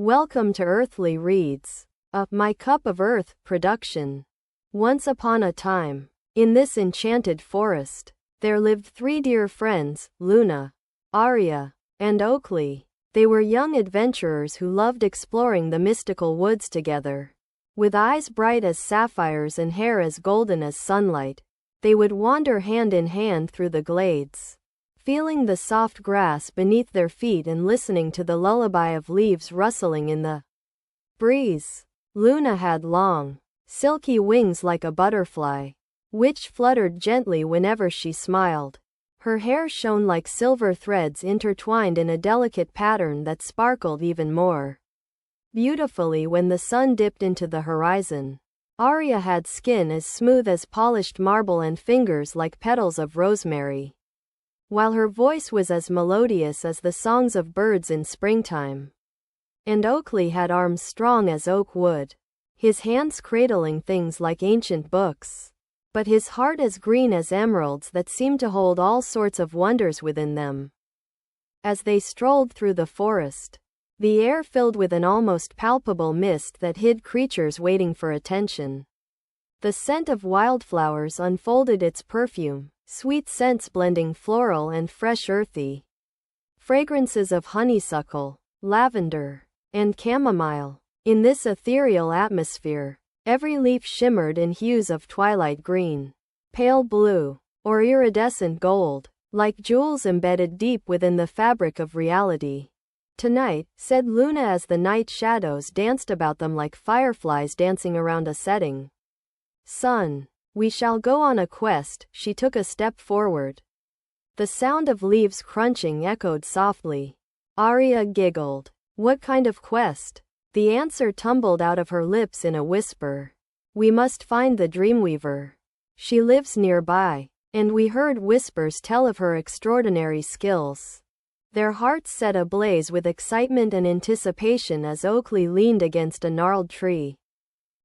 Welcome to Earthly Reads, a My Cup of Earth production. Once upon a time, in this enchanted forest, there lived three dear friends, Luna, Arya, and Oakley. They were young adventurers who loved exploring the mystical woods together. With eyes bright as sapphires and hair as golden as sunlight, they would wander hand in hand through the glades, feeling the soft grass beneath their feet and listening to the lullaby of leaves rustling in the breeze. Luna had long, silky wings like a butterfly, which fluttered gently whenever she smiled. Her hair shone like silver threads intertwined in a delicate pattern that sparkled even more beautifully when the sun dipped into the horizon. Arya had skin as smooth as polished marble and fingers like petals of rosemary, while her voice was as melodious as the songs of birds in springtime. And Oakley had arms strong as oak wood, his hands cradling things like ancient books, but his heart as green as emeralds that seemed to hold all sorts of wonders within them. As they strolled through the forest, the air filled with an almost palpable mist that hid creatures waiting for attention. The scent of wildflowers unfolded its perfume, sweet scents blending floral and fresh earthy fragrances of honeysuckle, lavender, and chamomile. In this ethereal atmosphere, every leaf shimmered in hues of twilight green, pale blue, or iridescent gold, like jewels embedded deep within the fabric of reality. "Tonight," said Luna as the night shadows danced about them like fireflies dancing around a setting sun, "we shall go on a quest." She took a step forward. The sound of leaves crunching echoed softly. Arya giggled. "What kind of quest?" The answer tumbled out of her lips in a whisper. "We must find the Dreamweaver. She lives nearby." And we heard whispers tell of her extraordinary skills. Their hearts set ablaze with excitement and anticipation as Oakley leaned against a gnarled tree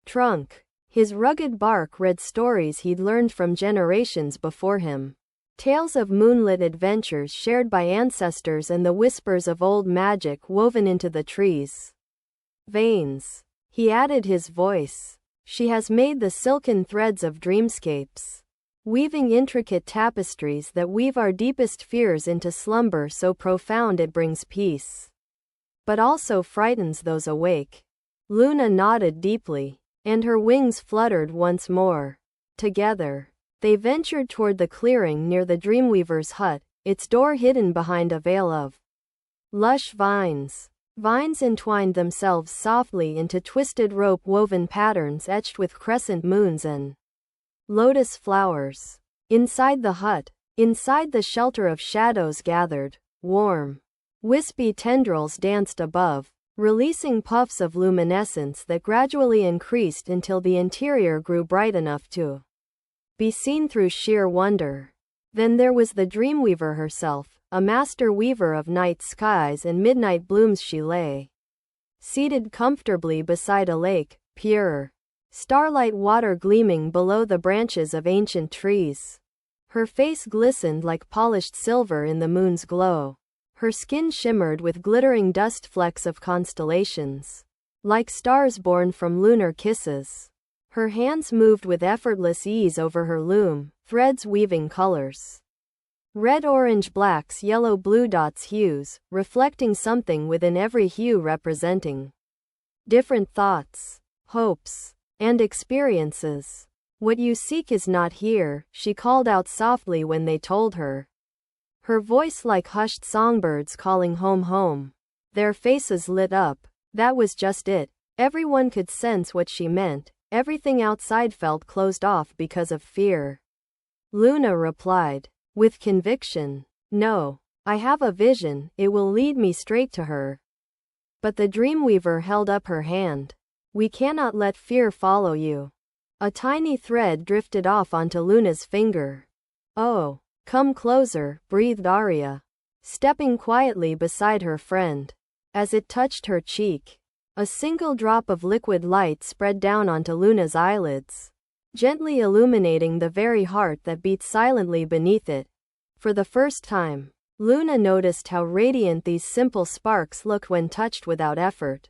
trunk. His rugged bark read stories he'd learned from generations before him. Tales of moonlit adventures shared by ancestors and the whispers of old magic woven into the trees' veins. He added his voice. "She has made the silken threads of dreamscapes, weaving intricate tapestries that weave our deepest fears into slumber so profound it brings peace, but also frightens those awake." Luna nodded deeply, and her wings fluttered once more. Together, they ventured toward the clearing near the Dreamweaver's hut, its door hidden behind a veil of lush vines. Vines entwined themselves softly into twisted rope-woven patterns etched with crescent moons and lotus flowers. Inside the hut, inside the shelter of shadows gathered, warm, wispy tendrils danced above, releasing puffs of luminescence that gradually increased until the interior grew bright enough to be seen through sheer wonder. Then there was the Dreamweaver herself, a master weaver of night skies and midnight blooms. She lay seated comfortably beside a lake, pure starlight water gleaming below the branches of ancient trees. Her face glistened like polished silver in the moon's glow. Her skin shimmered with glittering dust flecks of constellations, like stars born from lunar kisses. Her hands moved with effortless ease over her loom, threads weaving colors. Red, orange, blacks, yellow, blue dots, hues, reflecting something within every hue, representing different thoughts, hopes, and experiences. "What you seek is not here," she called out softly when they told her. Her voice like hushed songbirds calling home, home. Their faces lit up. That was just it. Everyone could sense what she meant. Everything outside felt closed off because of fear. Luna replied, with conviction, "No, I have a vision. It will lead me straight to her." But the Dreamweaver held up her hand. "We cannot let fear follow you." A tiny thread drifted off onto Luna's finger. "Oh, come closer," breathed Arya, stepping quietly beside her friend. As it touched her cheek, a single drop of liquid light spread down onto Luna's eyelids, gently illuminating the very heart that beat silently beneath it. For the first time, Luna noticed how radiant these simple sparks looked when touched without effort.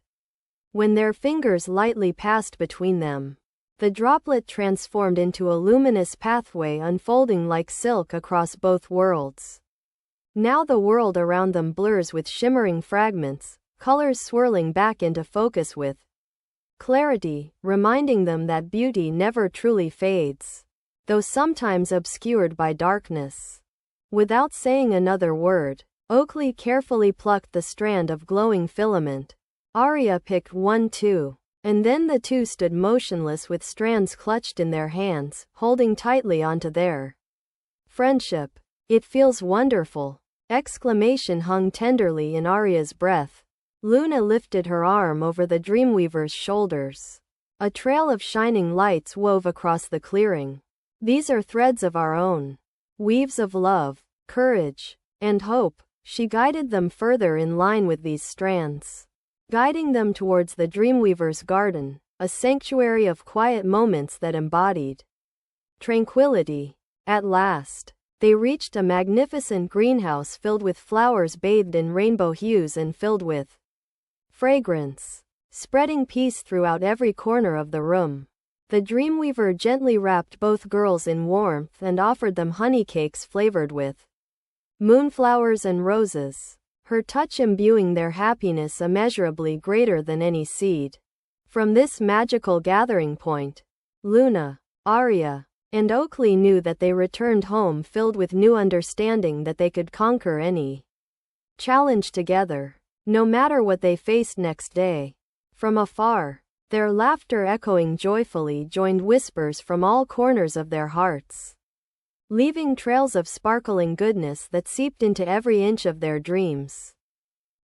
When their fingers lightly passed between them, the droplet transformed into a luminous pathway unfolding like silk across both worlds. Now the world around them blurs with shimmering fragments, colors swirling back into focus with clarity, reminding them that beauty never truly fades, though sometimes obscured by darkness. Without saying another word, Oakley carefully plucked the strand of glowing filament. Arya picked one too, and then the two stood motionless with strands clutched in their hands, holding tightly onto their friendship. "It feels wonderful!" Exclamation hung tenderly in Arya's breath. Luna lifted her arm over the Dreamweaver's shoulders. A trail of shining lights wove across the clearing. "These are threads of our own. Weaves of love, courage, and hope." She guided them further in line with these strands, guiding them towards the Dreamweaver's garden, a sanctuary of quiet moments that embodied tranquility. At last, they reached a magnificent greenhouse filled with flowers bathed in rainbow hues and filled with fragrance, spreading peace throughout every corner of the room. The Dreamweaver gently wrapped both girls in warmth and offered them honey cakes flavored with moonflowers and roses, her touch imbuing their happiness immeasurably greater than any seed. From this magical gathering point, Luna, Arya, and Oakley knew that they returned home filled with new understanding that they could conquer any challenge together, no matter what they faced next day. From afar, their laughter echoing joyfully joined whispers from all corners of their hearts, leaving trails of sparkling goodness that seeped into every inch of their dreams.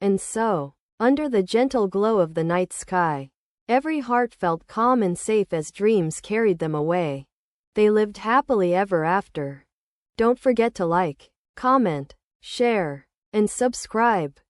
And so, under the gentle glow of the night sky, every heart felt calm and safe as dreams carried them away. They lived happily ever after. Don't forget to like, comment, share, and subscribe.